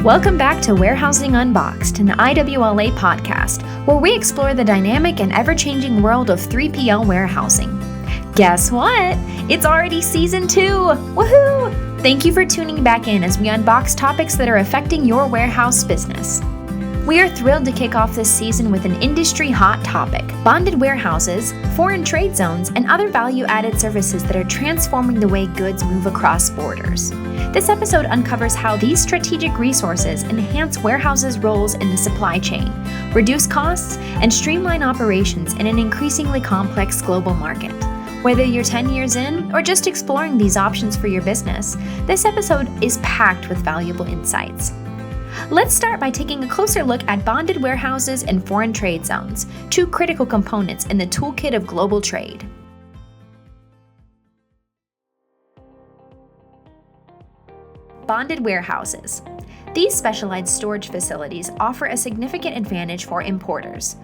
Welcome back to Warehousing Unboxed, an IWLA podcast, where we explore the dynamic and ever-changing world of 3PL warehousing. Guess what? It's already season 2! Woohoo! Thank you for tuning back in as we unbox topics that are affecting your warehouse business. We are thrilled to kick off this season with an industry hot topic: bonded warehouses, foreign trade zones, and other value-added services that are transforming the way goods move across borders. This episode uncovers how these strategic resources enhance warehouses' roles in the supply chain, reduce costs, and streamline operations in an increasingly complex global market. Whether you're 10 years in or just exploring these options for your business, this episode is packed with valuable insights. Let's start by taking a closer look at bonded warehouses and foreign trade zones, two critical components in the toolkit of global trade. Bonded warehouses. These specialized storage facilities offer a significant advantage for importers.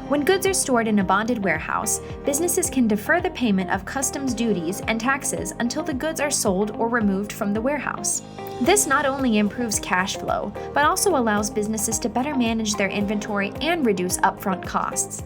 When goods are stored in a bonded warehouse, businesses can defer the payment of customs duties and taxes until the goods are sold or removed from the warehouse. This not only improves cash flow, but also allows businesses to better manage their inventory and reduce upfront costs.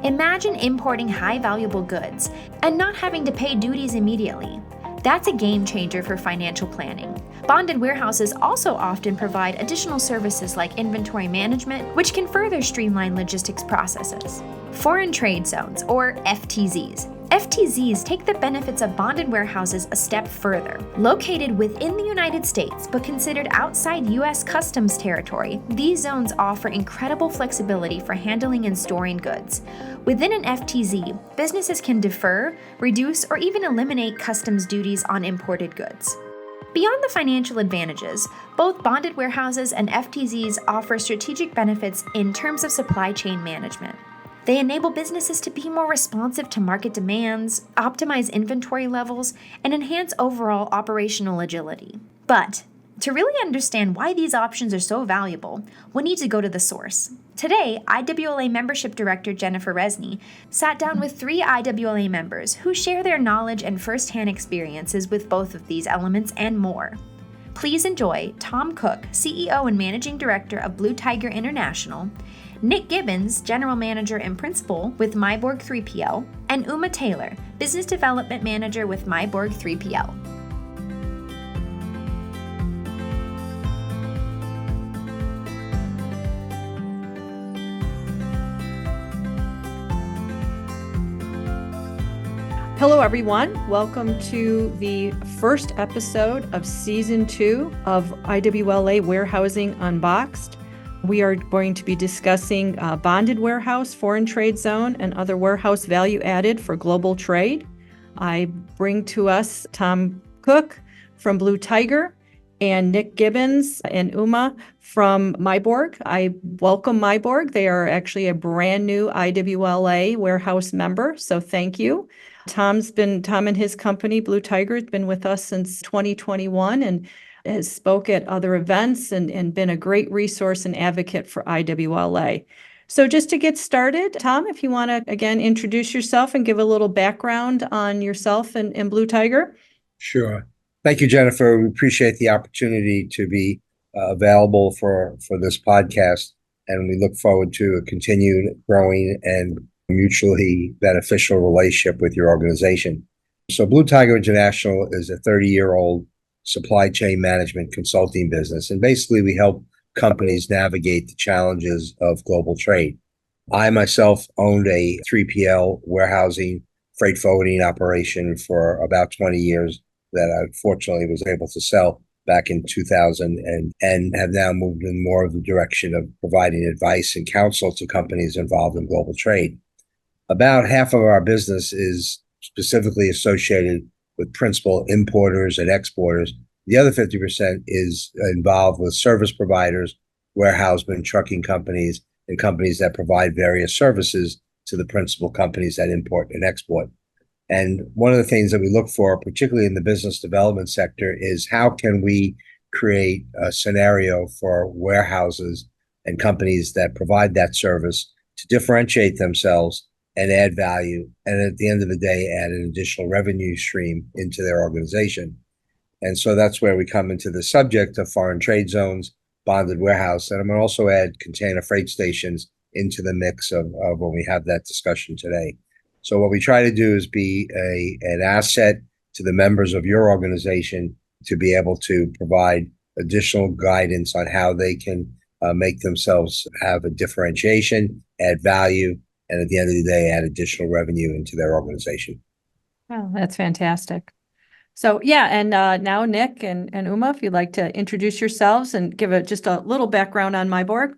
Imagine importing high valuable goods and not having to pay duties immediately. That's a game changer for financial planning. Bonded warehouses also often provide additional services like inventory management, which can further streamline logistics processes. Foreign trade zones, or FTZs. FTZs take the benefits of bonded warehouses a step further. Located within the United States but considered outside U.S. customs territory, these zones offer incredible flexibility for handling and storing goods. Within an FTZ, businesses can defer, reduce, or even eliminate customs duties on imported goods. Beyond the financial advantages, both bonded warehouses and FTZs offer strategic benefits in terms of supply chain management. They enable businesses to be more responsive to market demands, optimize inventory levels, and enhance overall operational agility. But to really understand why these options are so valuable, we need to go to the source. Today, IWLA Membership Director Jennifer Resney sat down with 3 IWLA members who share their knowledge and first-hand experiences with both of these elements and more. Please enjoy Tom Cook, CEO and Managing Director of Blue Tiger International, Nick Gibbons, General Manager and Principal with Myborg 3PL, and Uma Taylor, Business Development Manager with Myborg 3PL. Hello, everyone. Welcome to the first episode of Season 2 of IWLA Warehousing Unboxed. We are going to be discussing bonded warehouse, foreign trade zone, and other warehouse value added for global trade. I bring to us Tom Cook from Blue Tiger and Nick Gibbons and Uma from Myborg. I welcome Myborg. They are actually a brand new IWLA warehouse member, so thank you. Tom and his company, Blue Tiger, has been with us since 2021 and has spoke at other events and been a great resource and advocate for IWLA. So just to get started, Tom, if you want to, again, introduce yourself and give a little background on yourself and Blue Tiger. Sure. Thank you, Jennifer. We appreciate the opportunity to be available for this podcast, and we look forward to a continued growing and mutually beneficial relationship with your organization. So Blue Tiger International is a 30-year-old supply chain management consulting business, and basically we help companies navigate the challenges of global trade. I myself owned a 3PL warehousing freight forwarding operation for about 20 years that I fortunately was able to sell back in 2000 and have now moved in more of the direction of providing advice and counsel to companies involved in global trade. About half of our business is specifically associated with principal importers and exporters. The other 50% is involved with service providers, warehousemen, trucking companies, and companies that provide various services to the principal companies that import and export. And one of the things that we look for, particularly in the business development sector, is how can we create a scenario for warehouses and companies that provide that service to differentiate themselves and add value, and at the end of the day, add an additional revenue stream into their organization. And so that's where we come into the subject of foreign trade zones, bonded warehouse. And I'm going to also add container freight stations into the mix of when we have that discussion today. So what we try to do is be an asset to the members of your organization to be able to provide additional guidance on how they can make themselves have a differentiation, add value, and at the end of the day, add additional revenue into their organization. Oh, that's fantastic. So yeah, and now Nick and Uma, if you'd like to introduce yourselves and give just a little background on MyBorg.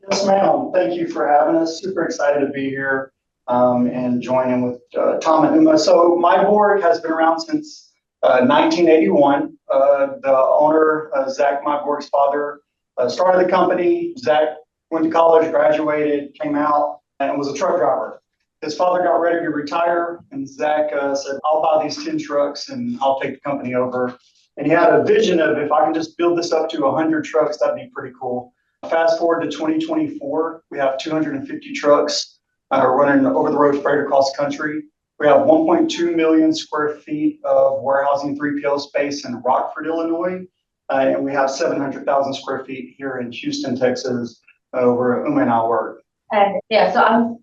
Yes, ma'am. Thank you for having us. Super excited to be here and join in with Tom and Uma. So MyBorg has been around since 1981. The owner, Zach MyBorg's father, started the company. Zach went to college, graduated, came out, and was a truck driver. His father got ready to retire, and Zach said, I'll buy these 10 trucks and I'll take the company over. And he had a vision of, if I can just build this up to 100 trucks, that'd be pretty cool. Fast forward to 2024, we have 250 trucks running over-the-road freight across the country. We have 1.2 million square feet of warehousing 3PL space in Rockford, Illinois, and we have 700,000 square feet here in Houston, Texas, where Uma and I work. And yeah, so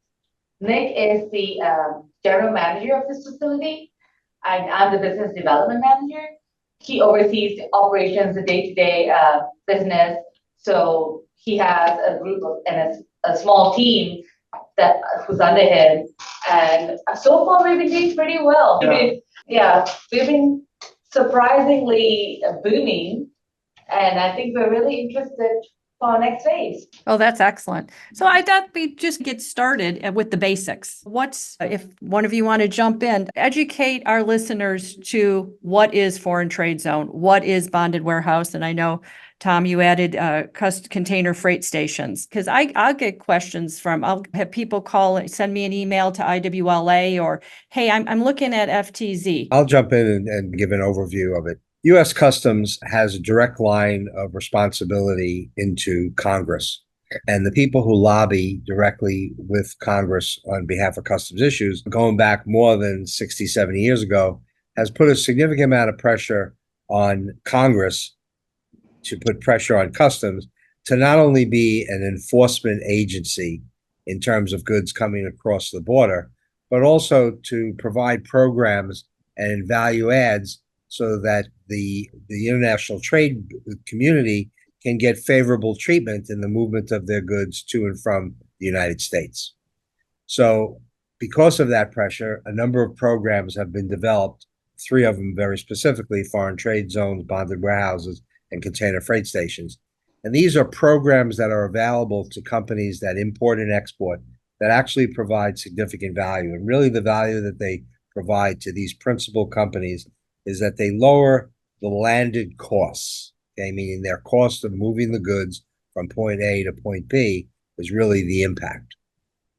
Nick is the general manager of this facility, and I'm the business development manager. He oversees the operations, the day-to-day business. So he has a group of and a small team who's under him, and so far we've been doing pretty well. We've been surprisingly booming, and I think we're really interested for our next phase. Oh, that's excellent. So I thought we'd just get started with the basics. If one of you want to jump in, educate our listeners to what is foreign trade zone, what is bonded warehouse, and I know Tom, you added container freight stations, because I'll get questions I'll have people send me an email to IWLA or, hey, I'm looking at FTZ. I'll jump in and give an overview of it. U.S. Customs has a direct line of responsibility into Congress. And the people who lobby directly with Congress on behalf of customs issues, going back more than 60, 70 years ago, has put a significant amount of pressure on Congress to put pressure on customs to not only be an enforcement agency in terms of goods coming across the border, but also to provide programs and value adds so that the international trade community can get favorable treatment in the movement of their goods to and from the United States. So because of that pressure, a number of programs have been developed, 3 of them very specifically, foreign trade zones, bonded warehouses, and container freight stations. And these are programs that are available to companies that import and export that actually provide significant value. And really the value that they provide to these principal companies is that they lower the landed costs, okay, meaning their cost of moving the goods from point A to point B is really the impact.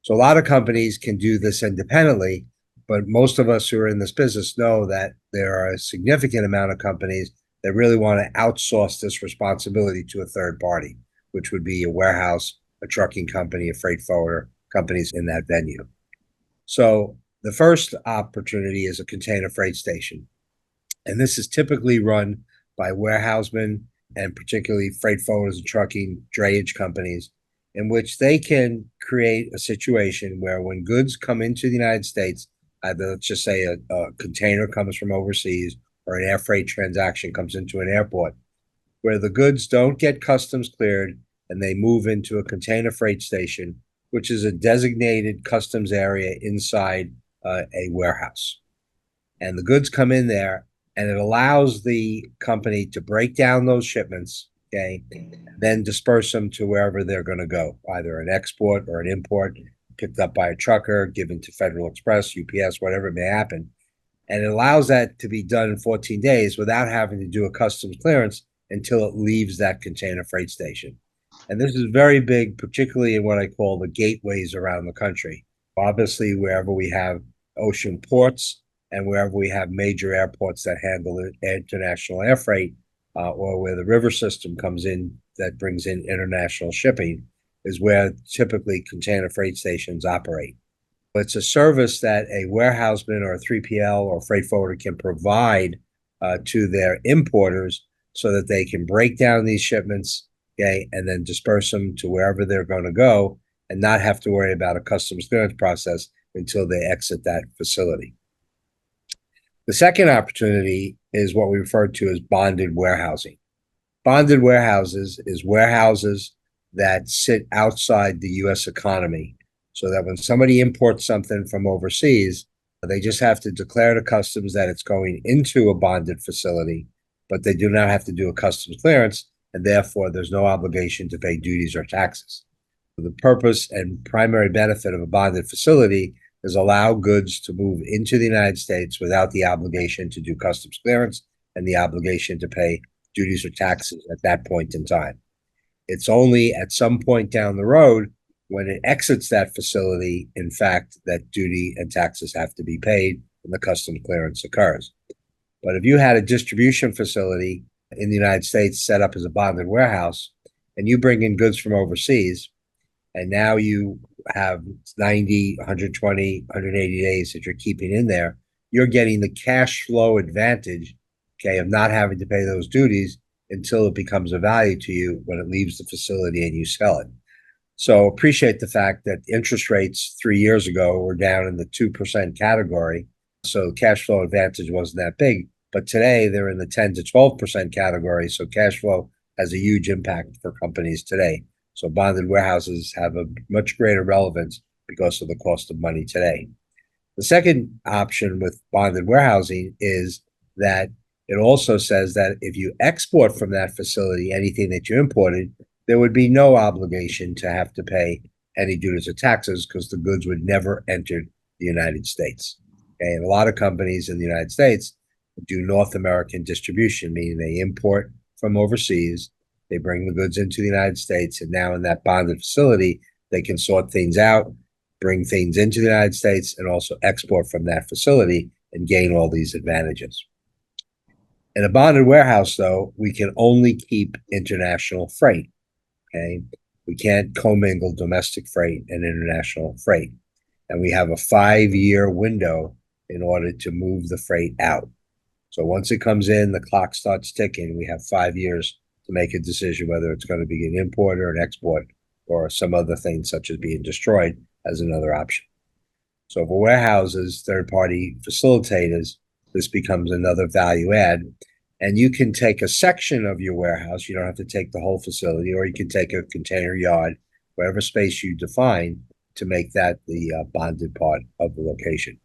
So a lot of companies can do this independently, but most of us who are in this business know that there are a significant amount of companies that really want to outsource this responsibility to a third party, which would be a warehouse, a trucking company, a freight forwarder, companies in that venue. So the first opportunity is a container freight station. And this is typically run by warehousemen and particularly freight forwarders and trucking drayage companies, in which they can create a situation where when goods come into the United States, either let's just say a container comes from overseas or an air freight transaction comes into an airport, where the goods don't get customs cleared and they move into a container freight station, which is a designated customs area inside a warehouse. And the goods come in there, and it allows the company to break down those shipments, okay, then disperse them to wherever they're going to go, either an export or an import, picked up by a trucker, given to Federal Express, UPS, whatever it may happen. And it allows that to be done in 14 days without having to do a customs clearance until it leaves that container freight station. And this is very big, particularly in what I call the gateways around the country. Obviously, wherever we have ocean ports and wherever we have major airports that handle international air freight, or where the river system comes in that brings in international shipping, is where typically container freight stations operate. It's a service that a warehouseman or a 3PL or freight forwarder can provide to their importers so that they can break down these shipments, okay, and then disperse them to wherever they're going to go and not have to worry about a customs clearance process until they exit that facility. The second opportunity is what we refer to as bonded warehousing. Bonded warehouses is warehouses that sit outside the U.S. economy, so that when somebody imports something from overseas, they just have to declare to customs that it's going into a bonded facility, but they do not have to do a customs clearance, and therefore there's no obligation to pay duties or taxes. The purpose and primary benefit of a bonded facility is allow goods to move into the United States without the obligation to do customs clearance and the obligation to pay duties or taxes at that point in time. It's only at some point down the road when it exits that facility, in fact, that duty and taxes have to be paid and the customs clearance occurs. But if you had a distribution facility in the United States set up as a bonded warehouse and you bring in goods from overseas, and now you have 90, 120, 180 days that you're keeping in there, you're getting the cash flow advantage, okay, of not having to pay those duties until it becomes of value to you when it leaves the facility and you sell it. So appreciate the fact that interest rates 3 years ago were down in the 2% category. So cash flow advantage wasn't that big, but today they're in the 10 to 12% category. So cash flow has a huge impact for companies today. So bonded warehouses have a much greater relevance because of the cost of money today. The second option with bonded warehousing is that it also says that if you export from that facility anything that you imported, there would be no obligation to have to pay any duties or taxes because the goods would never enter the United States. Okay? And a lot of companies in the United States do North American distribution, meaning they import from overseas, they bring the goods into the United States, and now in that bonded facility, they can sort things out, bring things into the United States, and also export from that facility and gain all these advantages. In a bonded warehouse, though, we can only keep international freight, okay? We can't commingle domestic freight and international freight. And we have a 5-year window in order to move the freight out. So once it comes in, the clock starts ticking. We have 5 years to make a decision whether it's going to be an import or an export or some other thing such as being destroyed as another option. So for warehouses, third-party facilitators, this becomes another value add. And you can take a section of your warehouse. You don't have to take the whole facility, or you can take a container yard, whatever space you define, to make that the bonded part of the location.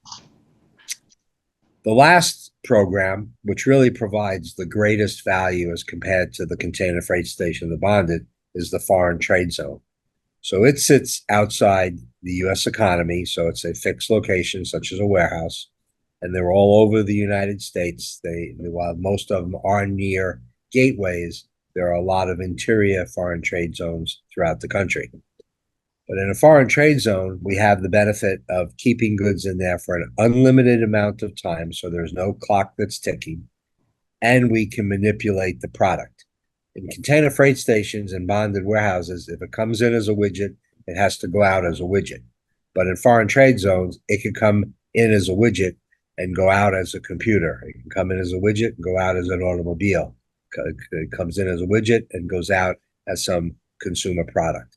The last program, which really provides the greatest value as compared to the container freight station, the bonded, is the foreign trade zone. So it sits outside the U.S. economy, so it's a fixed location such as a warehouse, and they're all over the United States. While most of them are near gateways, there are a lot of interior foreign trade zones throughout the country. But in a foreign trade zone, we have the benefit of keeping goods in there for an unlimited amount of time, so there's no clock that's ticking, and we can manipulate the product. In container freight stations and bonded warehouses, if it comes in as a widget, it has to go out as a widget. But in foreign trade zones, it can come in as a widget and go out as a computer. It can come in as a widget and go out as an automobile. It comes in as a widget and goes out as some consumer product.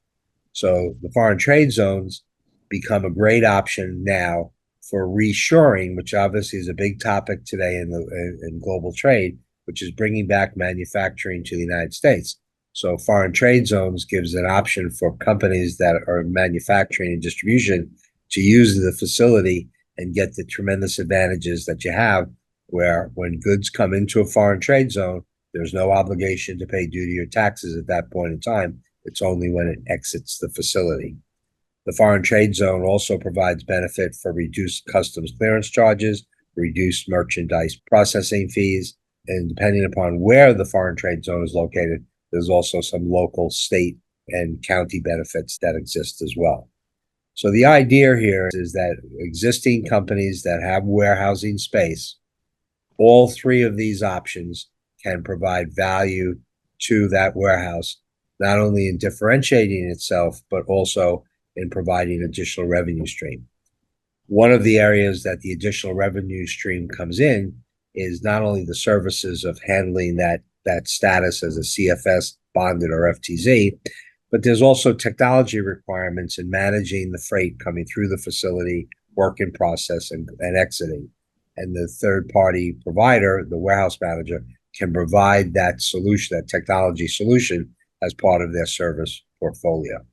So the foreign trade zones become a great option now for reshoring, which obviously is a big topic today in global trade, which is bringing back manufacturing to the United States. So foreign trade zones gives an option for companies that are manufacturing and distribution to use the facility and get the tremendous advantages that you have, where when goods come into a foreign trade zone, there's no obligation to pay duty or taxes at that point in time. It's only when it exits the facility. The foreign trade zone also provides benefit for reduced customs clearance charges, reduced merchandise processing fees, and depending upon where the foreign trade zone is located, there's also some local, state, and county benefits that exist as well. So the idea here is that existing companies that have warehousing space, all three of these options can provide value to that warehouse, not only in differentiating itself, but also in providing additional revenue stream. One of the areas that the additional revenue stream comes in is not only the services of handling that status as a CFS bonded or FTZ. But there's also technology requirements in managing the freight coming through the facility, work in process, and exiting. And the third-party provider, the warehouse manager, can provide that solution, that technology solution, as part of their service portfolio.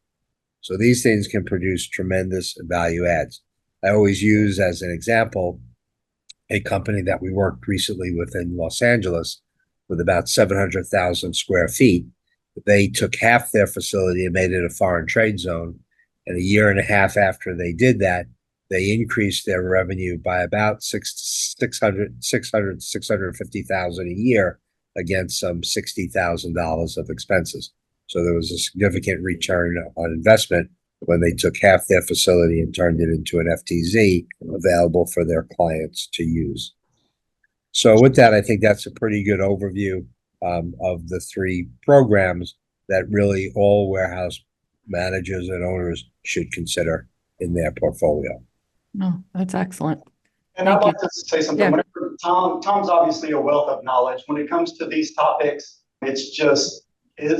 So these things can produce tremendous value adds. I always use as an example a company that we worked recently with in Los Angeles with about 700,000 square feet. They took half their facility and made it a foreign trade zone. And a year and a half after they did that, they increased their revenue by about 650,000 a year against some $60,000 of expenses. So there was a significant return on investment when they took half their facility and turned it into an FTZ available for their clients to use. So with that, I think that's a pretty good overview of the three programs that really all warehouse managers and owners should consider in their portfolio. No, that's excellent. And I'd like to say something. Yeah. Whenever Tom's obviously a wealth of knowledge. When it comes to these topics, it's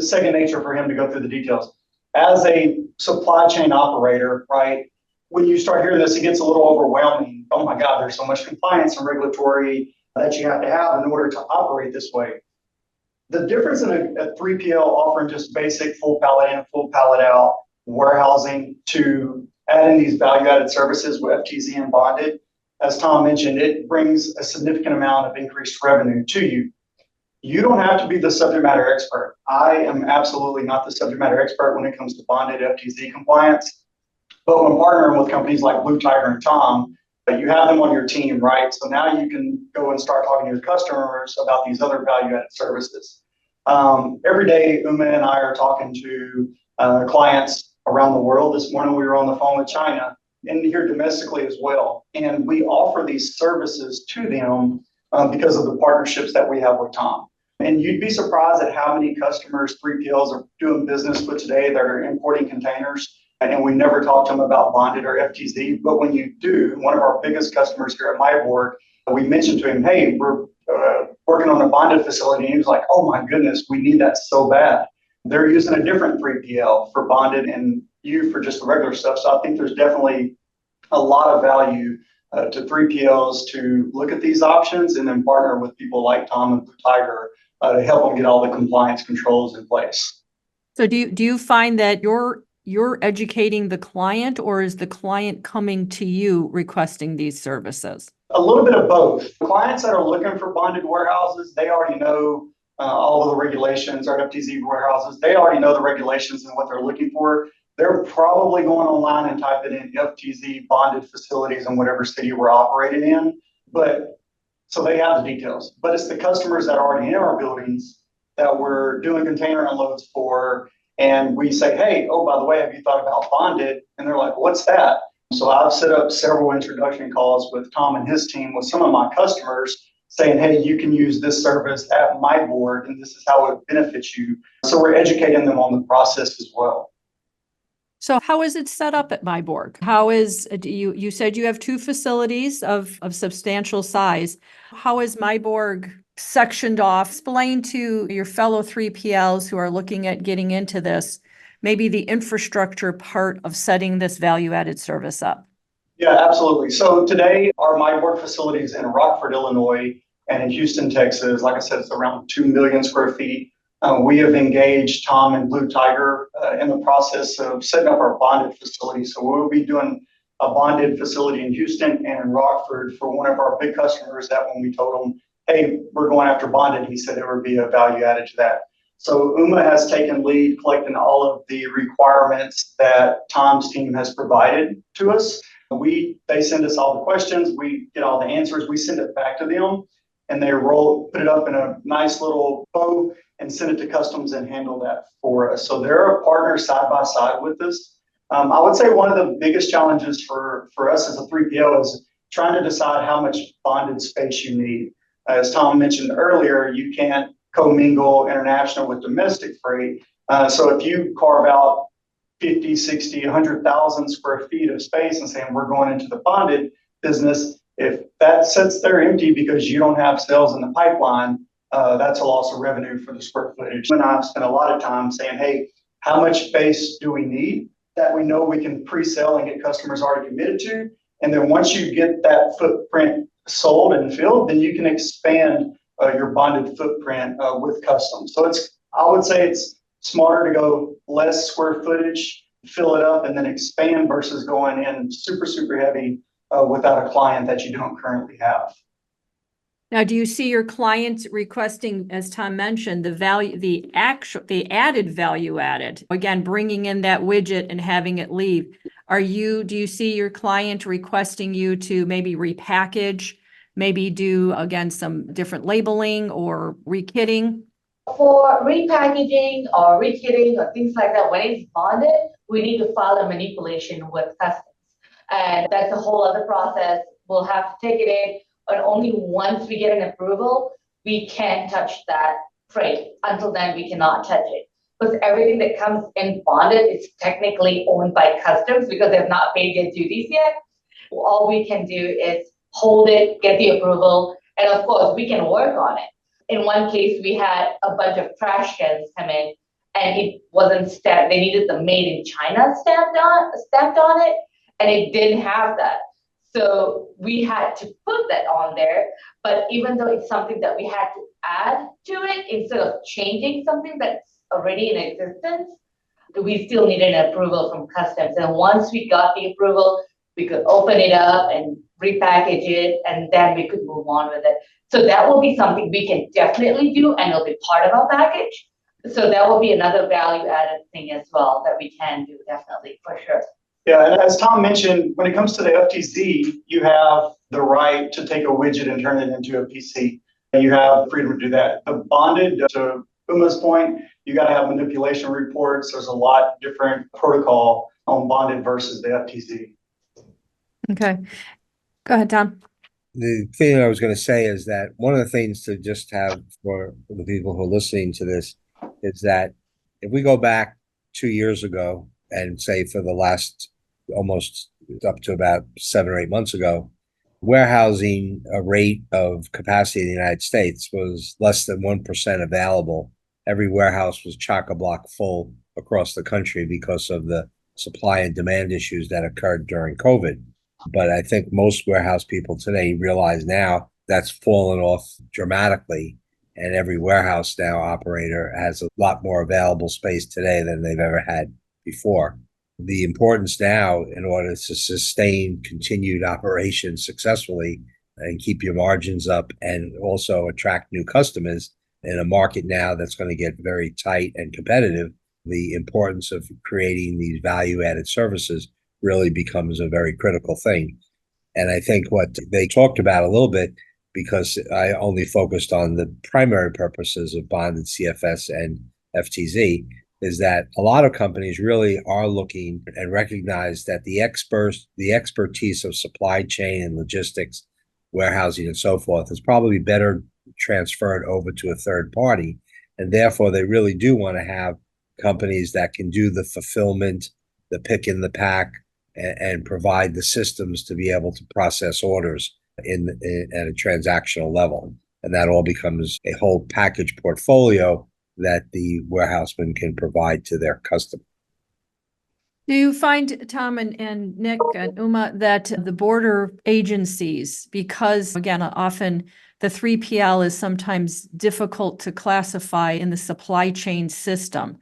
second nature for him to go through the details. As a supply chain operator, right, when you start hearing this, it gets a little overwhelming. Oh my God, there's so much compliance and regulatory that you have to have in order to operate this way. The difference in a 3PL offering just basic full pallet in, full pallet out warehousing to adding these value-added services with FTZ and bonded, as Tom mentioned, it brings a significant amount of increased revenue to you. You don't have to be the subject matter expert. I am absolutely not the subject matter expert when it comes to bonded FTZ compliance. But when partnering with companies like Blue Tiger and Tom, you have them on your team, right? So now you can go and start talking to your customers about these other value-added services. Every day, Uma and I are talking to clients around the world. This morning, we were on the phone with China and here domestically as well. And we offer these services to them because of the partnerships that we have with Tom. And you'd be surprised at how many customers 3PLs are doing business with today that are importing containers. And we never talk to them about bonded or FTZ. But when you do, one of our biggest customers here at MyBorg, we mentioned to him, hey, we're working on a bonded facility. And he was like, oh my goodness, we need that so bad. They're using a different 3PL for bonded and you for just the regular stuff. So I think there's definitely a lot of value to 3PLs to look at these options and then partner with people like Tom and Blue Tiger to help them get all the compliance controls in place. So do you find that you're educating the client, or is the client coming to you requesting these services? A little bit of both. Clients that are looking for bonded warehouses, they already know all of the regulations, or FTZ warehouses, they already know the regulations and what they're looking for. They're probably going online and typing in FTZ bonded facilities in whatever city we're operating in. But so they have the details. But it's the customers that are already in our buildings that we're doing container unloads for. And we say, hey, oh, by the way, have you thought about bonded? And they're like, what's that? So I've set up several introduction calls with Tom and his team with some of my customers saying, hey, you can use this service at MyBorg and this is how it benefits you. So we're educating them on the process as well. So how is it set up at MyBorg? How is, you said you have two facilities of substantial size. How is MyBorg sectioned off? Explain to your fellow 3PLs who are looking at getting into this, maybe the infrastructure part of setting this value-added service up. Yeah, absolutely. So today our MyBorg facilities in Rockford, Illinois, and in Houston, Texas, like I said, it's around 2 million square feet. We have engaged Tom and Blue Tiger in the process of setting up our bonded facility. So we'll be doing a bonded facility in Houston and in Rockford for one of our big customers that when we told him, hey, we're going after bonded, he said there would be a value added to that. So Uma has taken lead collecting all of the requirements that Tom's team has provided to us. They send us all the questions, we get all the answers, we send it back to them, and they put it up in a nice little bow and send it to customs and handle that for us. So they're a partner side by side with us. I would say one of the biggest challenges for us as a 3PL is trying to decide how much bonded space you need. As Tom mentioned earlier, you can't commingle international with domestic freight. So if you carve out 50, 60, 100,000 square feet of space and saying we're going into the bonded business, if that sits there empty because you don't have sales in the pipeline, that's a loss of revenue for the square footage. And I've spent a lot of time saying, hey, how much space do we need that we know we can pre-sell and get customers already committed to? And then once you get that footprint sold and filled, then you can expand your bonded footprint with custom. So I would say it's smarter to go less square footage, fill it up, and then expand versus going in super, super heavy without a client that you don't currently have. Now, do you see your clients requesting, as Tom mentioned, the added value added? Again, bringing in that widget and having it leave. Do you see your client requesting you to maybe repackage, maybe do, again, some different labeling or rekitting? For repackaging or rekitting or things like that, when it's bonded, we need to file a manipulation with customs. And that's a whole other process. We'll have to take it in. And only once we get an approval, we can touch that freight. Until then, we cannot touch it. Because everything that comes in bonded is technically owned by customs because they've not paid their duties yet. All we can do is hold it, get the approval, and of course, we can work on it. In one case, we had a bunch of trash cans come in, and it wasn't stamped. They needed the made in China stamped on it, and it didn't have that. So we had to put that on there, but even though it's something that we had to add to it instead of changing something that's already in existence, we still needed an approval from customs. And once we got the approval, we could open it up and repackage it, and then we could move on with it. So that will be something we can definitely do, and it'll be part of our package. So that will be another value added thing as well that we can do, definitely, for sure. Yeah, and as Tom mentioned, when it comes to the FTZ, you have the right to take a widget and turn it into a PC. And you have freedom to do that. The bonded, to Uma's point, you got to have manipulation reports. There's a lot different protocol on bonded versus the FTZ. Okay. Go ahead, Tom. The thing I was going to say is that one of the things to just have for the people who are listening to this is that if we go back 2 years ago and say for the last almost up to about 7 or 8 months ago, warehousing a rate of capacity in the United States was less than 1% available. Every warehouse was chock-a-block full across the country because of the supply and demand issues that occurred during COVID. But I think most warehouse people today realize now that's fallen off dramatically. And every warehouse now operator has a lot more available space today than they've ever had before. The importance now, in order to sustain continued operations successfully and keep your margins up and also attract new customers in a market now that's going to get very tight and competitive, the importance of creating these value-added services really becomes a very critical thing. And I think what they talked about a little bit, because I only focused on the primary purposes of bonded CFS and FTZ, is that a lot of companies really are looking and recognize that the expertise of supply chain and logistics, warehousing and so forth is probably better transferred over to a third party. And therefore, they really do want to have companies that can do the fulfillment, the pick and the pack, and provide the systems to be able to process orders at a transactional level. And that all becomes a whole package portfolio that the warehouseman can provide to their customer. Do you find, Tom and Nick and Uma, that the border agencies, because again, often the 3PL is sometimes difficult to classify in the supply chain system.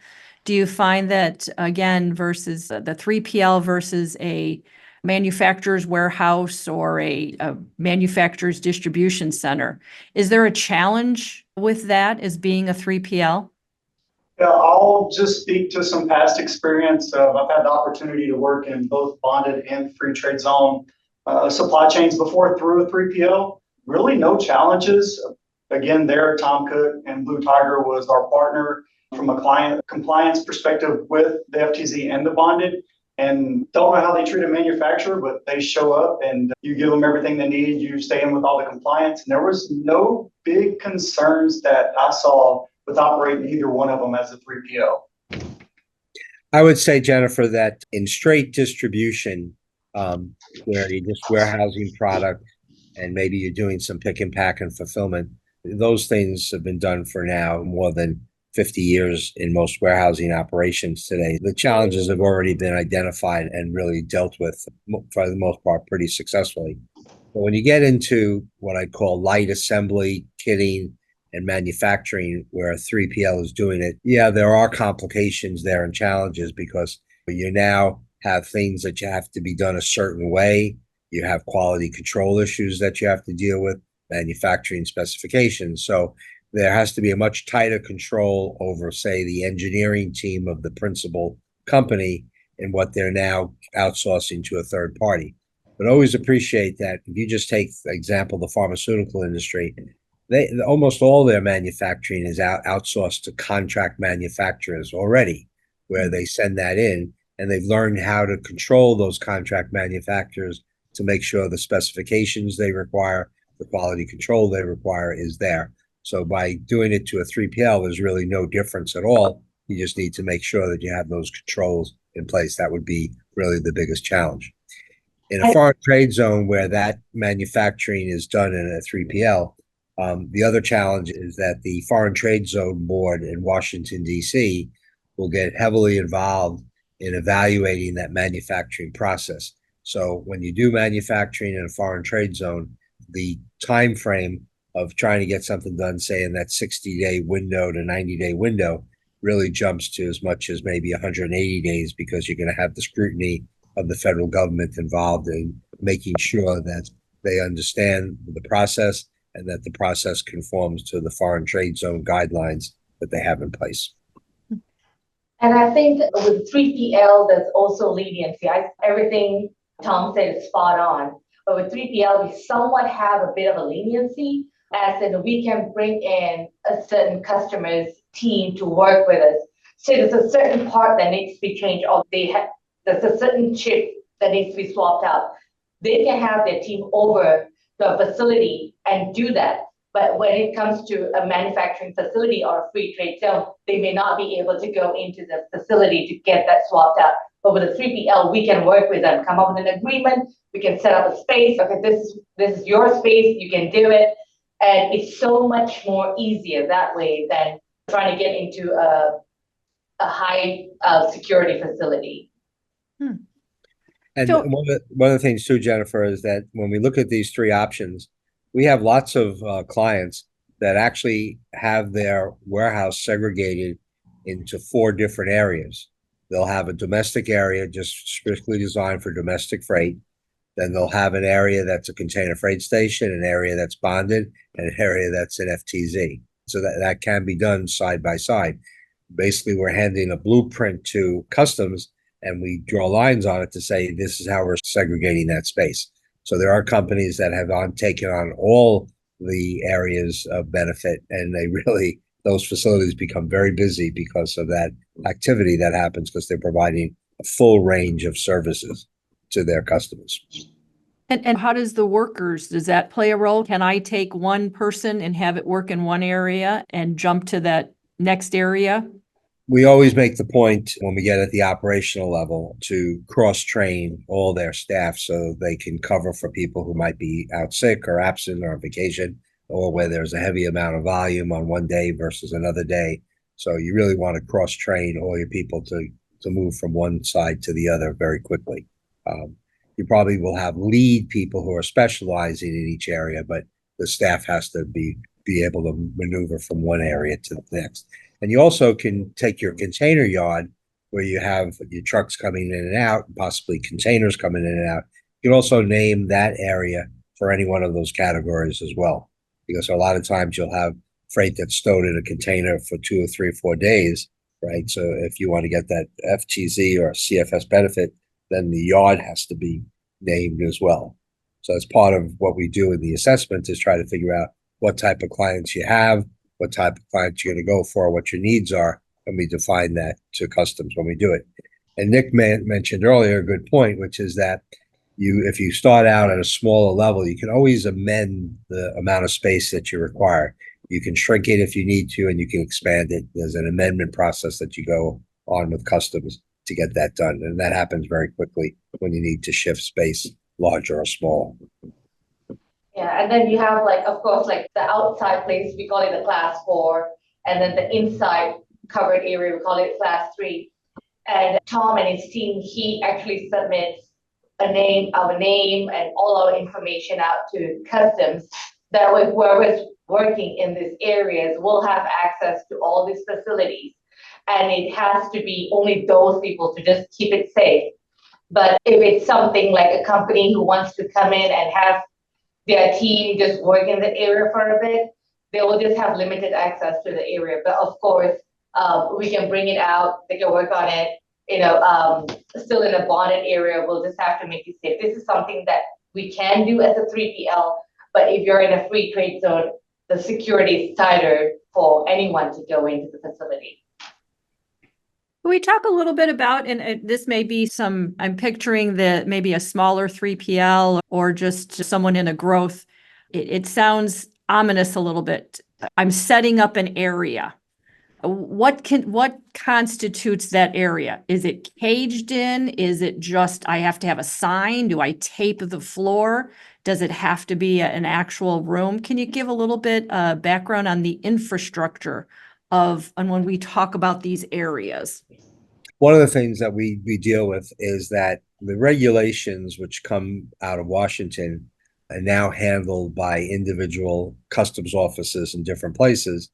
Do you find that, again, versus the 3PL versus a manufacturer's warehouse or a manufacturer's distribution center, is there a challenge with that as being a 3PL? Yeah, I'll just speak to some past experience. I've had the opportunity to work in both bonded and free trade zone supply chains before through a 3PL. Really no challenges. Again, there, Tom Cook and Blue Tiger was our partner from a client compliance perspective with the FTZ and the bonded. And don't know how they treat a manufacturer, but they show up and you give them everything they need. You stay in with all the compliance. And there was no big concerns that I saw with operating either one of them as a 3PL. I would say, Jennifer, that in straight distribution, where you're just warehousing product and maybe you're doing some pick and pack and fulfillment, Those things have been done for now more than 50 years in most warehousing operations today. The challenges have already been identified and really dealt with for the most part pretty successfully. But when you get into what I call light assembly, kitting, and manufacturing, where a 3PL is doing it, yeah, there are complications there and challenges because you now have things that you have to be done a certain way. You have quality control issues that you have to deal with, manufacturing specifications. So there has to be a much tighter control over, say, the engineering team of the principal company and what they're now outsourcing to a third party. But always appreciate that if you just take, for example, the pharmaceutical industry, they almost all their manufacturing is outsourced to contract manufacturers already, where they send that in, and they've learned how to control those contract manufacturers to make sure the specifications they require, the quality control they require is there. So by doing it to a 3PL, there's really no difference at all. You just need to make sure that you have those controls in place. That would be really the biggest challenge. In a foreign trade zone where that manufacturing is done in a 3PL, the other challenge is that the Foreign Trade Zone Board in Washington, D.C. will get heavily involved in evaluating that manufacturing process. So when you do manufacturing in a foreign trade zone, the time frame of trying to get something done, say in that 60-day window to 90-day window, really jumps to as much as maybe 180 days because you're going to have the scrutiny of the federal government involved in making sure that they understand the process and that the process conforms to the foreign trade zone guidelines that they have in place. And I think with 3PL, there's also leniency. Everything Tom said is spot on. But with 3PL, we somewhat have a bit of a leniency, as in we can bring in a certain customer's team to work with us. So there's a certain part that needs to be changed, or there's a certain chip that needs to be swapped out. They can have their team over to a facility and do that. But when it comes to a manufacturing facility or a free trade zone, they may not be able to go into the facility to get that swapped out. But with a 3PL, we can work with them, come up with an agreement. We can set up a space. Okay, this is your space. You can do it. And it's so much more easier that way than trying to get into a high security facility. And So- one of the things too, Jennifer, is that when we look at these three options, we have lots of clients that actually have their warehouse segregated into 4 different areas. They'll have a domestic area just strictly designed for domestic freight. Then they'll have an area that's a container freight station, an area that's bonded, and an area that's an FTZ. So that can be done side by side. Basically, we're handing a blueprint to customs and we draw lines on it to say, this is how we're segregating that space. So there are companies that have taken on all the areas of benefit, and those facilities become very busy because of that activity that happens because they're providing a full range of services to their customers. And how does does that play a role? Can I take one person and have it work in one area and jump to that next area? We always make the point when we get at the operational level to cross-train all their staff so they can cover for people who might be out sick or absent or on vacation, or where there's a heavy amount of volume on one day versus another day. So you really want to cross-train all your people to move from one side to the other very quickly. You probably will have lead people who are specializing in each area, but the staff has to be able to maneuver from one area to the next. And you also can take your container yard where you have your trucks coming in and out, possibly containers coming in and out. You can also name that area for any one of those categories as well, because a lot of times you'll have freight that's stowed in a container for 2 or 3 or 4 days, right? So if you want to get that FTZ or CFS benefit, then the yard has to be named as well. So that's part of what we do in the assessment, is try to figure out what type of clients you have, what type of clients you're going to go for, what your needs are, and we define that to customs when we do it. And Nick mentioned earlier a good point, which is that if you start out at a smaller level, you can always amend the amount of space that you require. You can shrink it if you need to, and you can expand it. There's an amendment process that you go on with customs to get that done. And that happens very quickly when you need to shift space, larger or small. Yeah, and then you have like, of course, like the outside place, we call it the class 4, and then the inside covered area, we call it class 3. And Tom and his team, he actually submits our name and all our information out to customs. That way, whoever's working in these areas will have access to all these facilities. And it has to be only those people to just keep it safe. But if it's something like a company who wants to come in and have their team just work in the area for a bit, they will just have limited access to the area. But of course, we can bring it out, they can work on it, still in a bonded area, we'll just have to make it safe. This is something that we can do as a 3PL, but if you're in a free trade zone, the security is tighter for anyone to go into the facility. Can we talk a little bit about, and this may be I'm picturing that maybe a smaller 3PL or just someone in a growth. It sounds ominous a little bit. I'm setting up an area. What constitutes that area? Is it caged in? Is it just, I have to have a sign? Do I tape the floor? Does it have to be an actual room? Can you give a little bit background on the infrastructure and when we talk about these areas? One of the things that we deal with is that the regulations which come out of Washington are now handled by individual customs offices in different places.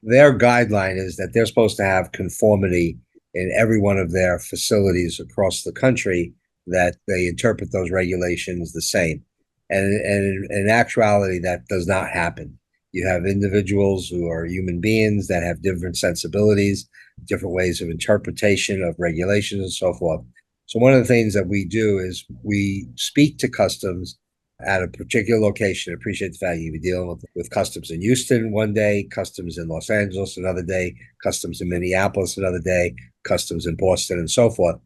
Their guideline is that they're supposed to have conformity in every one of their facilities across the country, that they interpret those regulations the same. And in actuality, that does not happen. You have individuals who are human beings that have different sensibilities, different ways of interpretation of regulations and so forth. So one of the things that we do is we speak to customs at a particular location. I appreciate the fact you'll be dealing with customs in Houston one day, customs in Los Angeles another day, customs in Minneapolis another day, customs in Boston, and so forth.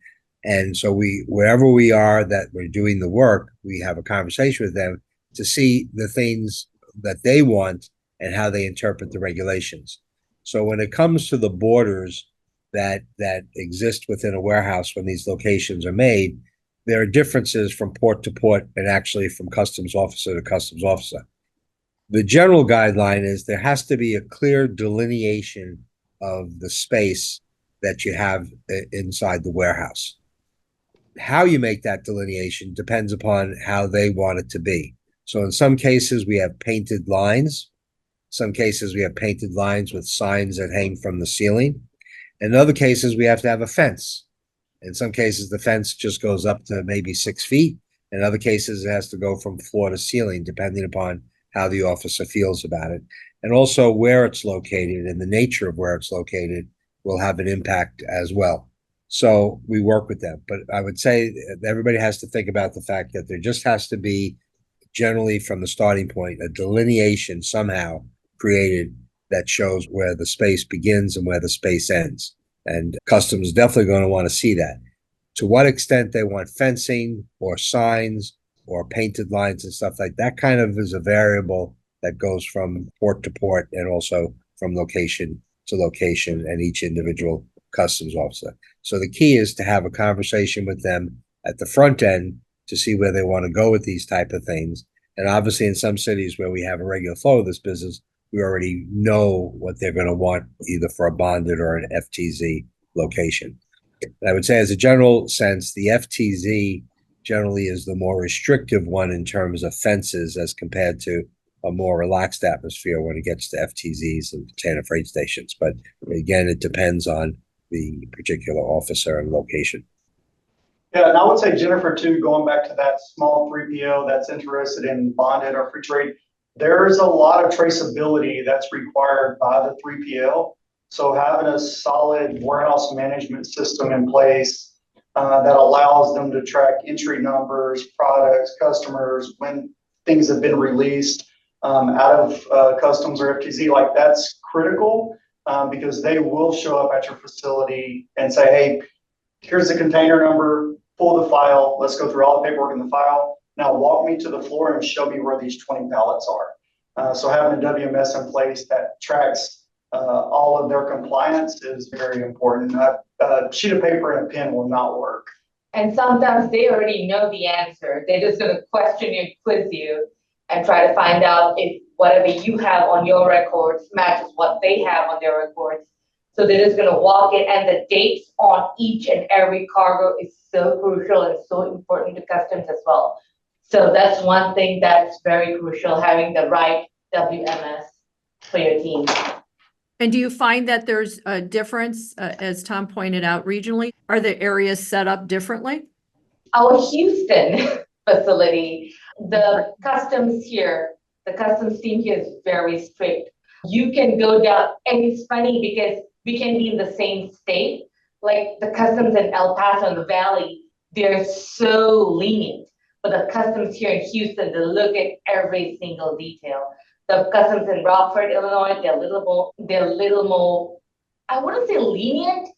And so wherever we are that we're doing the work, we have a conversation with them to see the things that they want and how they interpret the regulations. So when it comes to the borders that exist within a warehouse when these locations are made, there are differences from port to port and actually from customs officer to customs officer. The general guideline is there has to be a clear delineation of the space that you have inside the warehouse. How you make that delineation depends upon how they want it to be. So in some cases, we have painted lines. Some cases, we have painted lines with signs that hang from the ceiling. In other cases, we have to have a fence. In some cases, the fence just goes up to maybe 6 feet. In other cases, it has to go from floor to ceiling, depending upon how the officer feels about it. And also where it's located and the nature of where it's located will have an impact as well. So we work with them. But I would say everybody has to think about the fact that there just has to be, generally from the starting point, a delineation somehow created that shows where the space begins and where the space ends. And customs is definitely going to want to see that. To what extent they want fencing or signs or painted lines and stuff like that kind of is a variable that goes from port to port and also from location to location and each individual customs officer. So the key is to have a conversation with them at the front end to see where they want to go with these type of things. And obviously in some cities where we have a regular flow of this business, we already know what they're going to want either for a bonded or an FTZ location. And I would say as a general sense, the FTZ generally is the more restrictive one in terms of fences as compared to a more relaxed atmosphere when it gets to FTZs and container freight stations. But again, it depends on the particular officer and location. Yeah, and I would say, Jennifer, too, going back to that small 3PL that's interested in bonded or free trade, there's a lot of traceability that's required by the 3PL. So having a solid warehouse management system in place that allows them to track entry numbers, products, customers, when things have been released out of customs or FTZ, like that's critical because they will show up at your facility and say, hey, here's the container number, pull the file, let's go through all the paperwork in the file. Now walk me to the floor and show me where these 20 pallets are. So having a WMS in place that tracks all of their compliance is very important. A sheet of paper and a pen will not work. And sometimes they already know the answer. They're just going to question you, quiz you. and try to find out if whatever you have on your records matches what they have on their records. So they're just gonna walk it, and the dates on each and every cargo is so crucial and so important to customs as well. So that's one thing that's very crucial, having the right WMS for your team. And do you find that there's a difference, as Tom pointed out, regionally? Are the areas set up differently? Our Houston facility, the customs team here is very strict. You can go down, and it's funny because we can be in the same state. Like the customs in El Paso and the Valley, they're so lenient. But the customs here in Houston, they look at every single detail. The customs in Rockford, Illinois, they're a little more, I wouldn't say lenient,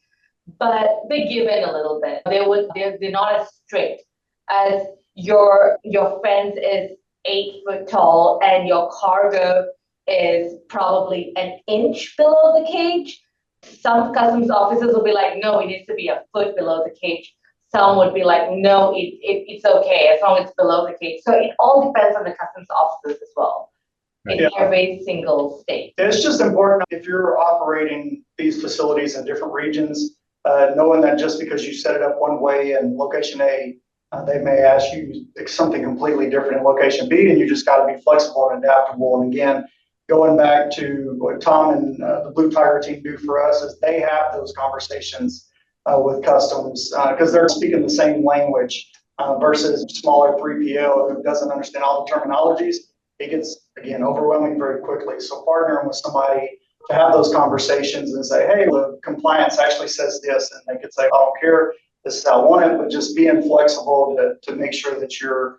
but they give in a little bit. They're not as strict as your fence is 8 foot tall and your cargo is probably an inch below the cage. Some customs officers will be like, no, it needs to be a foot below the cage. Some would be like, no, it's okay as long as it's below the cage. So it all depends on the customs officers as well in every single state. It's just important if you're operating these facilities in different regions, knowing that just because you set it up one way in location A, they may ask you something completely different in location B, and you just got to be flexible and adaptable. And again, going back to what Tom and the Blue Tiger team do for us is they have those conversations with customs because they're speaking the same language versus smaller 3PL who doesn't understand all the terminologies. It gets, again, overwhelming very quickly. So partnering with somebody to have those conversations and say, hey, the compliance actually says this, and they could say, I don't care, this is how I want it, but just being flexible to make sure that you're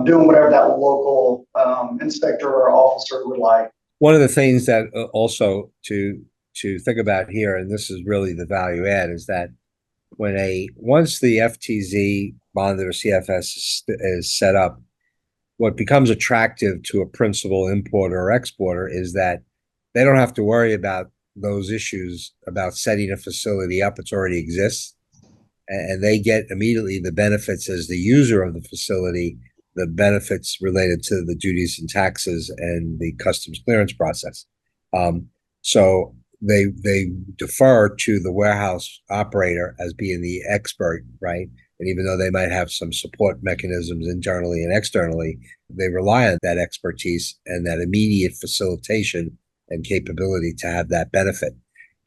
doing whatever that local inspector or officer would like. One of the things that also to think about here, and this is really the value add, is that once the FTZ bonded or CFS is set up, what becomes attractive to a principal importer or exporter is that they don't have to worry about those issues about setting a facility up. It already exists, and they get immediately the benefits as the user of the facility, the benefits related to the duties and taxes and the customs clearance process. So they defer to the warehouse operator as being the expert, right? And even though they might have some support mechanisms internally and externally, they rely on that expertise and that immediate facilitation and capability to have that benefit.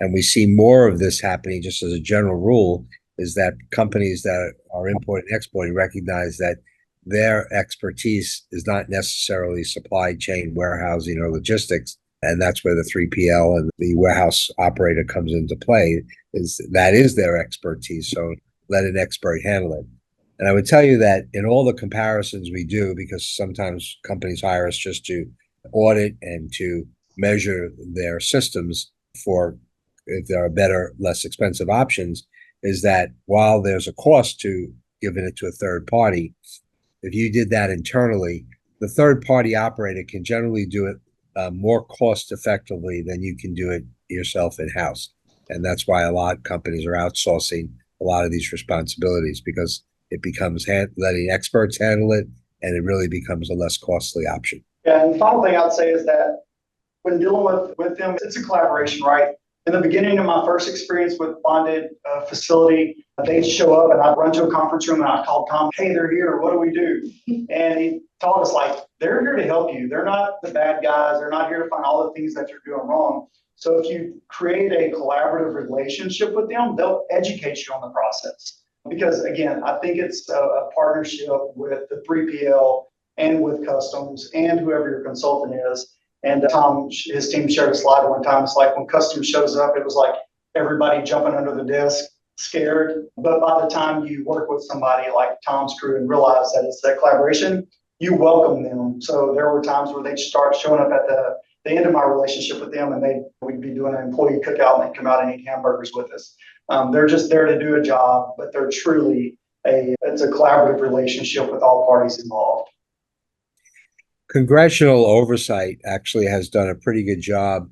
And we see more of this happening just as a general rule, is that companies that are importing and exporting recognize that their expertise is not necessarily supply chain, warehousing, or logistics. And that's where the 3PL and the warehouse operator comes into play, that is their expertise. So let an expert handle it. And I would tell you that in all the comparisons we do, because sometimes companies hire us just to audit and to measure their systems for if there are better, less expensive options, is that while there's a cost to giving it to a third party, if you did that internally, the third party operator can generally do it more cost effectively than you can do it yourself in-house. And that's why a lot of companies are outsourcing a lot of these responsibilities, because it becomes letting experts handle it, and it really becomes a less costly option. Yeah, and the final thing I'd say is that when dealing with them, it's a collaboration, right? In the beginning of my first experience with bonded facility, they'd show up and I'd run to a conference room and I'd call Tom, hey, they're here, what do we do? And he told us, like, they're here to help you. They're not the bad guys. They're not here to find all the things that you're doing wrong. So if you create a collaborative relationship with them, they'll educate you on the process. Because again, I think it's a partnership with the 3PL and with customs and whoever your consultant is. And Tom, his team shared a slide one time. It's like when customs shows up, it was like everybody jumping under the desk, scared. But by the time you work with somebody like Tom's crew and realize that it's that collaboration, you welcome them. So there were times where they'd start showing up at the end of my relationship with them, and we'd be doing an employee cookout, and they'd come out and eat hamburgers with us. They're just there to do a job, but they're truly it's a collaborative relationship with all parties involved. Congressional oversight actually has done a pretty good job,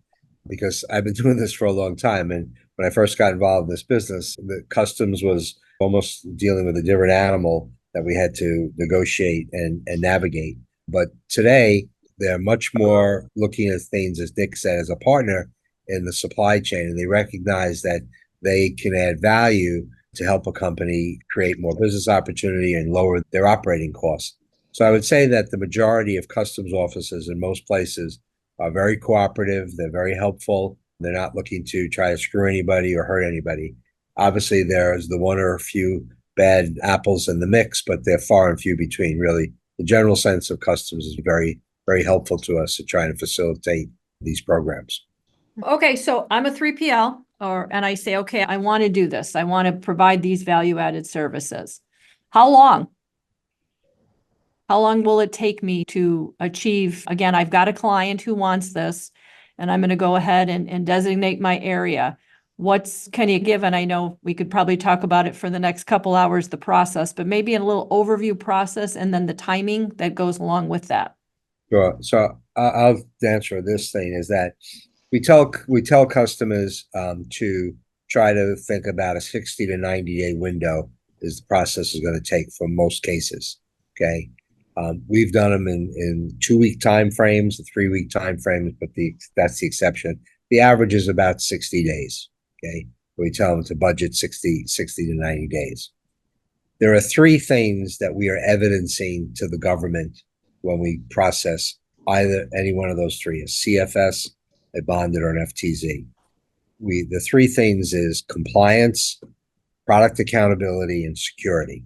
because I've been doing this for a long time. And when I first got involved in this business, the customs was almost dealing with a different animal that we had to negotiate and navigate. But today, they're much more looking at things, as Nick said, as a partner in the supply chain, and they recognize that they can add value to help a company create more business opportunity and lower their operating costs. So I would say that the majority of customs offices in most places are very cooperative. They're very helpful. They're not looking to try to screw anybody or hurt anybody. Obviously, there's the one or a few bad apples in the mix, but they're far and few between, really. The general sense of customs is very, very helpful to us to try and facilitate these programs. Okay, so I'm a 3PL and I say, okay, I want to do this. I want to provide these value-added services. How long? How long will it take me to achieve? Again, I've got a client who wants this, and I'm going to go ahead and designate my area. What's can you give? And I know we could probably talk about it for the next couple hours, the process, but maybe a little overview process and then the timing that goes along with that. Sure. So I'll answer this thing is that we tell customers to try to think about a 60 to 90-day window is the process is going to take for most cases. Okay. We've done them in 2-week time frames, 3-week time frames, but that's the exception. The average is about 60 days. Okay. We tell them to budget 60 to 90 days. There are 3 things that we are evidencing to the government when we process either any one of those 3, a CFS, a bonded, or an FTZ. The 3 things is compliance, product accountability, and security.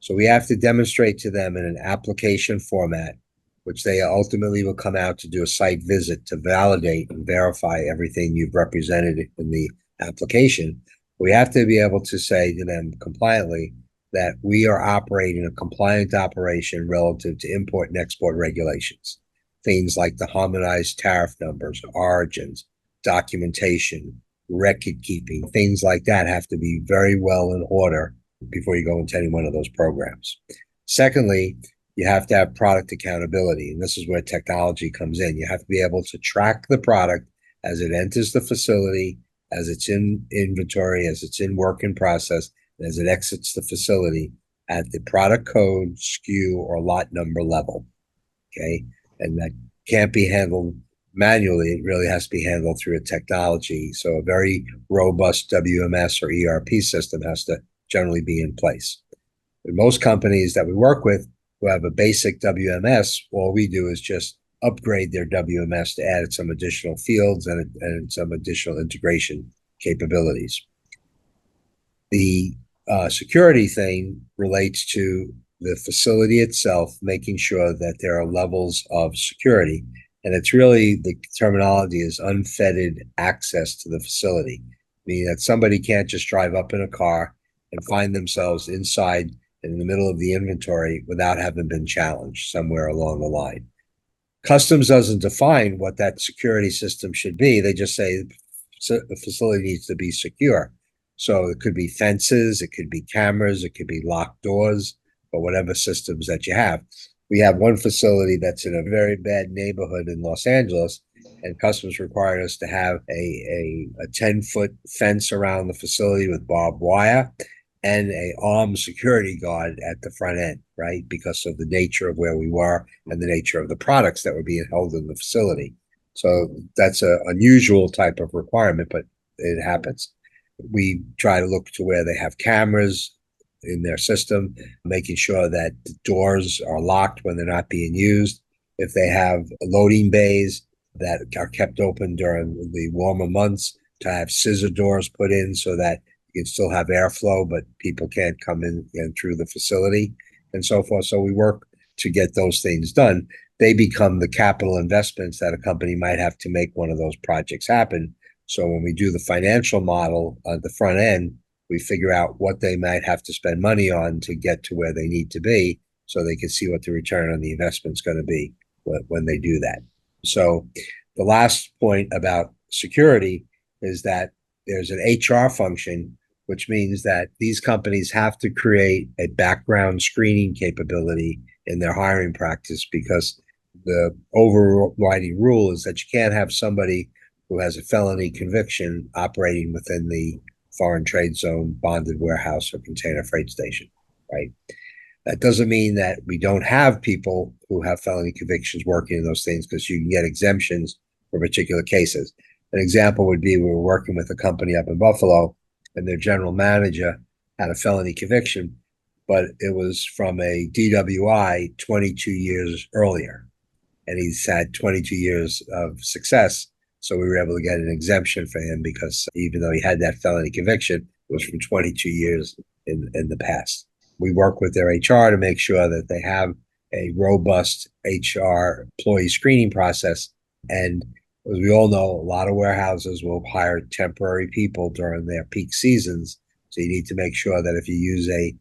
So we have to demonstrate to them in an application format, which they ultimately will come out to do a site visit to validate and verify everything you've represented in the application. We have to be able to say to them compliantly that we are operating a compliant operation relative to import and export regulations. Things like the harmonized tariff numbers, origins, documentation, record keeping, things like that have to be very well in order before you go into any one of those programs. Secondly, you have to have product accountability, and this is where technology comes in. You have to be able to track the product as it enters the facility, as it's in inventory, as it's in work in process, and as it exits the facility at the product code, SKU, or lot number level. Okay. And that can't be handled manually. It really has to be handled through a technology. So a very robust WMS or ERP system has to generally be in place. In most companies that we work with who have a basic WMS, all we do is just upgrade their WMS to add some additional fields and some additional integration capabilities. The security thing relates to the facility itself, making sure that there are levels of security. And it's really, the terminology is unfettered access to the facility, meaning that somebody can't just drive up in a car and find themselves inside in the middle of the inventory without having been challenged somewhere along the line. Customs doesn't define what that security system should be. They just say the facility needs to be secure. So it could be fences, it could be cameras, it could be locked doors, or whatever systems that you have. We have one facility that's in a very bad neighborhood in Los Angeles, and customs required us to have a 10-foot fence around the facility with barbed wire and a armed security guard at the front end, right? Because of the nature of where we were and the nature of the products that were being held in the facility. So that's an unusual type of requirement, but it happens. We try to look to where they have cameras in their system, making sure that the doors are locked when they're not being used. If they have loading bays that are kept open during the warmer months, to have scissor doors put in so that you can still have airflow, but people can't come in and through the facility and so forth. So we work to get those things done. They become the capital investments that a company might have to make one of those projects happen. So when we do the financial model at the front end, we figure out what they might have to spend money on to get to where they need to be so they can see what the return on the investment is going to be when they do that. So the last point about security is that there's an HR function, which means that these companies have to create a background screening capability in their hiring practice, because the overriding rule is that you can't have somebody who has a felony conviction operating within the foreign trade zone, bonded warehouse, or container freight station, right? That doesn't mean that we don't have people who have felony convictions working in those things, because you can get exemptions for particular cases. An example would be we were working with a company up in Buffalo, and their general manager had a felony conviction, but it was from a DWI 22 years earlier. And he's had 22 years of success. So we were able to get an exemption for him, because even though he had that felony conviction, it was from 22 years in the past. We work with their HR to make sure that they have a robust HR employee screening process. And as we all know, a lot of warehouses will hire temporary people during their peak seasons. So you need to make sure that if you use a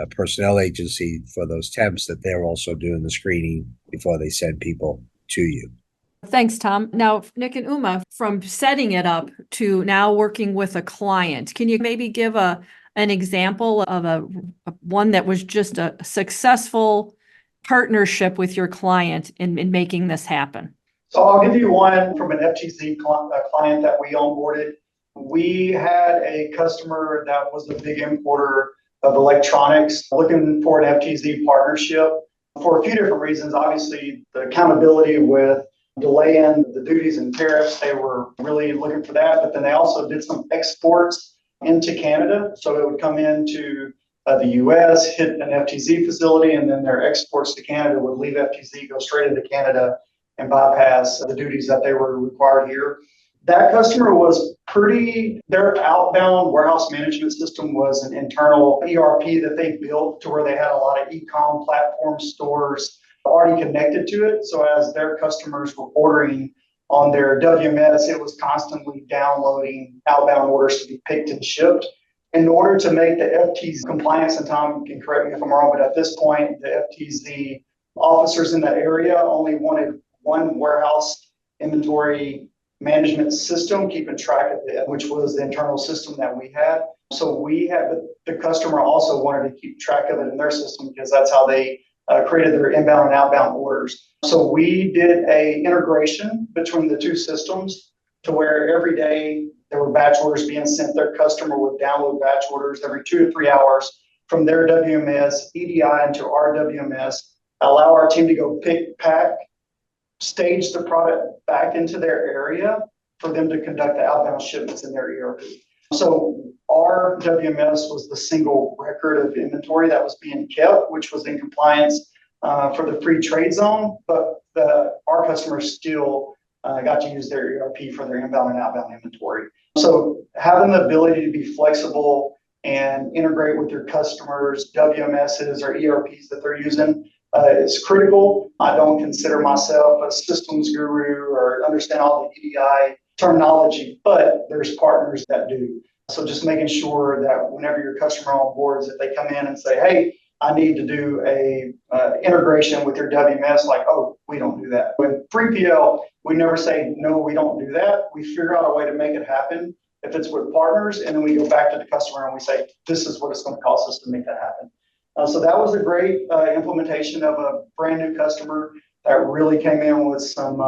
personnel agency for those temps, that they're also doing the screening before they send people to you. Thanks, Tom. Now, Nick and Uma, from setting it up to now working with a client, can you maybe give an example of a one that was just a successful partnership with your client in making this happen? So I'll give you one from an FTZ client that we onboarded. We had a customer that was a big importer of electronics looking for an FTZ partnership for a few different reasons. Obviously, the accountability with delaying the duties and tariffs, they were really looking for that. But then they also did some exports into Canada. So it would come into the US, hit an FTZ facility, and then their exports to Canada would leave FTZ, go straight into Canada, and bypass the duties that they were required here. That customer was their outbound warehouse management system was an internal ERP that they built to where they had a lot of e-com platform stores already connected to it. So as their customers were ordering on their WMS, it was constantly downloading outbound orders to be picked and shipped. In order to make the FTZ compliance, and Tom can correct me if I'm wrong, but at this point, the FTZ officers in that area only wanted one warehouse inventory management system, keeping track of it, which was the internal system that we had. So the customer also wanted to keep track of it in their system, because that's how they created their inbound and outbound orders. So we did a integration between the two systems to where every day there were batch orders being sent. Their customer would download batch orders every 2 to 3 hours from their WMS, EDI into our WMS, allow our team to go pick, pack, stage the product back into their area for them to conduct the outbound shipments in their ERP. So our WMS was the single record of inventory that was being kept, which was in compliance for the free trade zone, but our customers still got to use their ERP for their inbound and outbound inventory. So having the ability to be flexible and integrate with your customers' WMSs or ERPs that they're using is critical. I don't consider myself a systems guru or understand all the EDI terminology, but there's partners that do. So just making sure that whenever your customer onboards, if they come in and say, hey, I need to do a integration with your WMS, like, oh, we don't do that. With 3PL, we never say, no, we don't do that. We figure out a way to make it happen if it's with partners, and then we go back to the customer and we say, this is what it's going to cost us to make that happen. So that was a great implementation of a brand new customer that really came in with some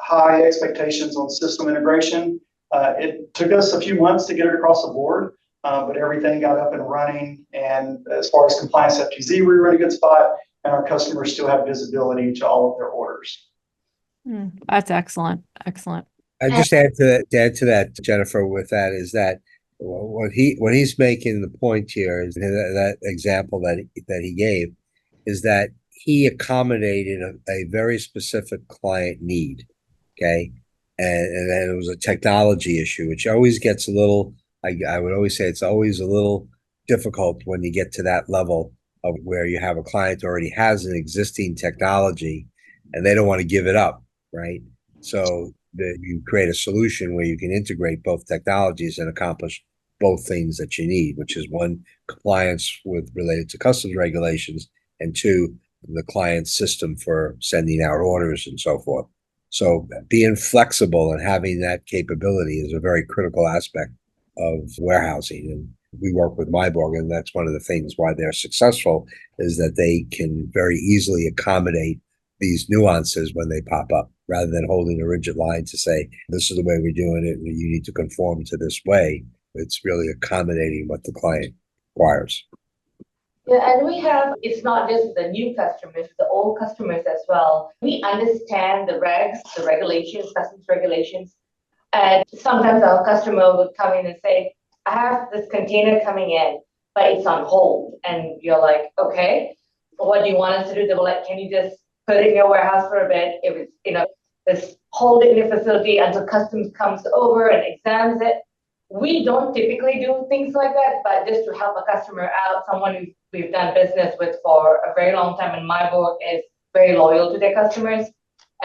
high expectations on system integration. It took us a few months to get it across the board, but everything got up and running. And as far as compliance FTZ, we were in a good spot, and our customers still have visibility to all of their orders. That's excellent. Excellent. I just add to that, Jennifer, with that is that what he's making the point here is that example that he gave is that he accommodated a very specific client need. Okay. And then it was a technology issue, which always gets a little, I would always say it's always a little difficult when you get to that level of where you have a client who already has an existing technology and they don't want to give it up, right? So you create a solution where you can integrate both technologies and accomplish both things that you need, which is one, compliance with related to customs regulations, and two, the client's system for sending out orders and so forth. So being flexible and having that capability is a very critical aspect of warehousing. And we work with Myborg, and that's one of the things why they're successful, is that they can very easily accommodate these nuances when they pop up, rather than holding a rigid line to say, this is the way we're doing it, and you need to conform to this way. It's really accommodating what the client requires. Yeah, and it's not just the new customers, the old customers as well. We understand the regs, the regulations, customs regulations. And sometimes our customer would come in and say, I have this container coming in, but it's on hold. And you're like, okay, what do you want us to do? They were like, can you just put it in your warehouse for a bit? If it's, just hold it in your facility until customs comes over and examines it. We don't typically do things like that, but just to help a customer out, someone we've done business with for a very long time, and my board is very loyal to their customers.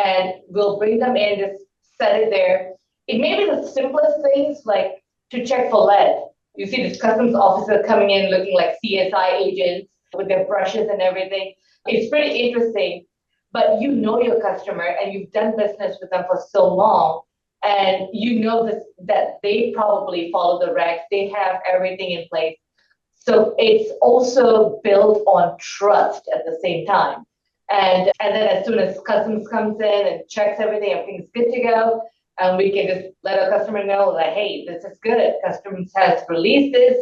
And we'll bring them in, just set it there. It may be the simplest things like to check for lead. You see this customs officer coming in looking like CSI agents with their brushes and everything. It's pretty interesting, but you know your customer and you've done business with them for so long, and you know this, that they probably follow the regs, they have everything in place. So it's also built on trust at the same time. And then as soon as customs comes in and checks everything's good to go. And we can just let our customer know that, hey, this is good. Customs has released this.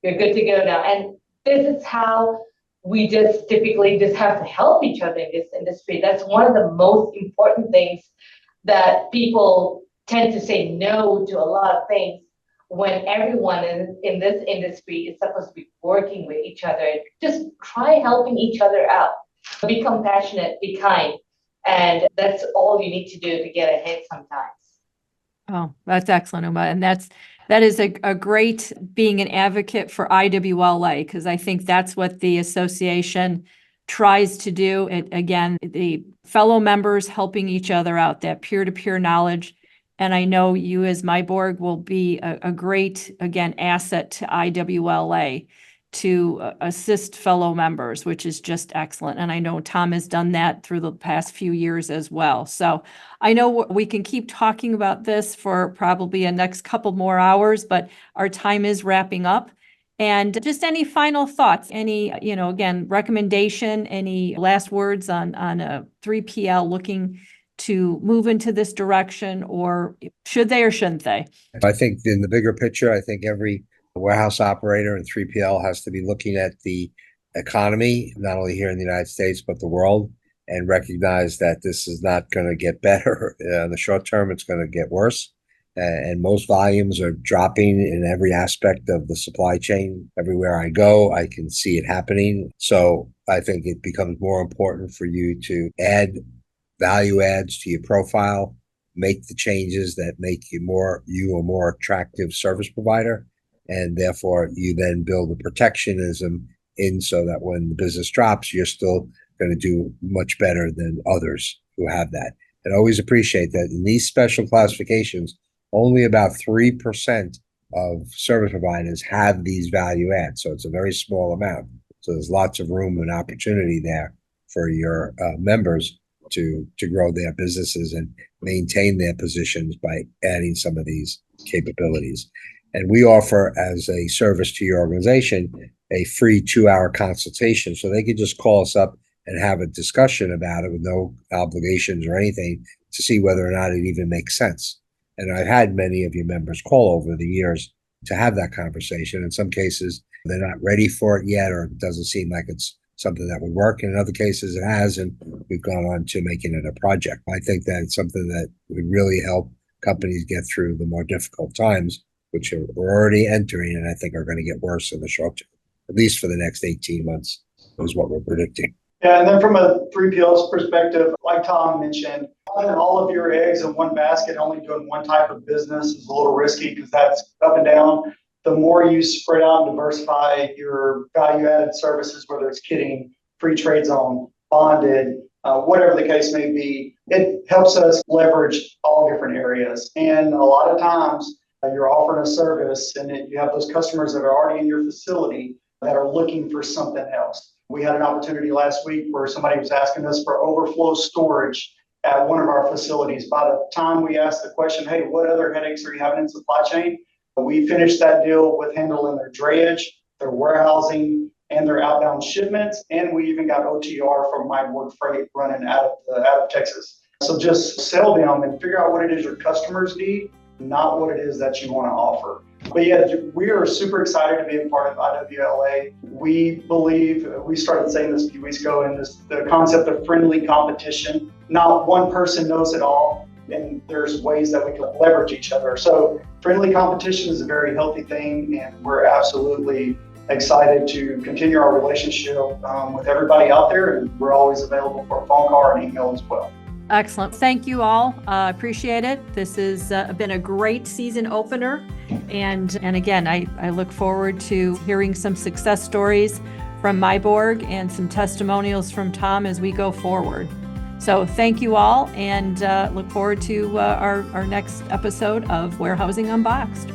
You're good to go now. And this is how we just typically just have to help each other in this industry. That's one of the most important things, that people tend to say no to a lot of things when everyone in this industry is supposed to be working with each other. Just try helping each other out. Be compassionate, be kind. And that's all you need to do to get ahead sometimes. Oh, that's excellent, Uma. And that is a great being an advocate for IWLA, because I think that's what the association tries to do. Again, the fellow members helping each other out, that peer-to-peer knowledge. And I know you as my board will be a great, again, asset to IWLA to assist fellow members, which is just excellent. And I know Tom has done that through the past few years as well. So I know we can keep talking about this for probably a next couple more hours, but our time is wrapping up. And just any final thoughts, any, again, recommendation, any last words on a 3PL looking to move into this direction, or should they or shouldn't they? I think in the bigger picture, I think every warehouse operator and 3PL has to be looking at the economy, not only here in the United States, but the world, and recognize that this is not going to get better. In the short term, it's going to get worse. And most volumes are dropping in every aspect of the supply chain. Everywhere I go, I can see it happening. So I think it becomes more important for you to add value adds to your profile, make the changes that make you a more attractive service provider. And therefore, you then build a protectionism in so that when the business drops, you're still going to do much better than others who have that. And always appreciate that in these special classifications, only about 3% of service providers have these value adds. So it's a very small amount. So there's lots of room and opportunity there for your members to grow their businesses and maintain their positions by adding some of these capabilities. And we offer, as a service to your organization, a free 2-hour consultation. So they could just call us up and have a discussion about it with no obligations or anything to see whether or not it even makes sense. And I've had many of your members call over the years to have that conversation. In some cases, they're not ready for it yet, or it doesn't seem like it's something that would work. And in other cases, it has, and we've gone on to making it a project. I think that it's something that would really help companies get through the more difficult times, which we're already entering, and I think are going to get worse in the short term, at least for the next 18 months, is what we're predicting. Yeah, and then from a 3PL's perspective, like Tom mentioned, putting all of your eggs in one basket, only doing one type of business is a little risky because that's up and down. The more you spread out and diversify your value-added services, whether it's kitting, free trade zone, bonded, whatever the case may be, it helps us leverage all different areas. And a lot of times, you're offering a service and you have those customers that are already in your facility that are looking for something else. We had an opportunity last week where somebody was asking us for overflow storage at one of our facilities. By the time we asked the question, hey, what other headaches are you having in supply chain? We finished that deal with handling their drayage, their warehousing, and their outbound shipments. And we even got OTR from My Board Freight running out of Texas. So just sell them and figure out what it is your customers need, not what it is that you want to offer. But yeah, we are super excited to be a part of IWLA. We believe, we started saying this a few weeks ago, in the concept of friendly competition. Not one person knows it all, and there's ways that we can leverage each other. So friendly competition is a very healthy thing, and we're absolutely excited to continue our relationship with everybody out there, and we're always available for a phone call or an email as well. Excellent. Thank you all. Appreciate it. This has been a great season opener. And again, I look forward to hearing some success stories from Myborg and some testimonials from Tom as we go forward. So thank you all, and look forward to our next episode of Warehousing Unboxed.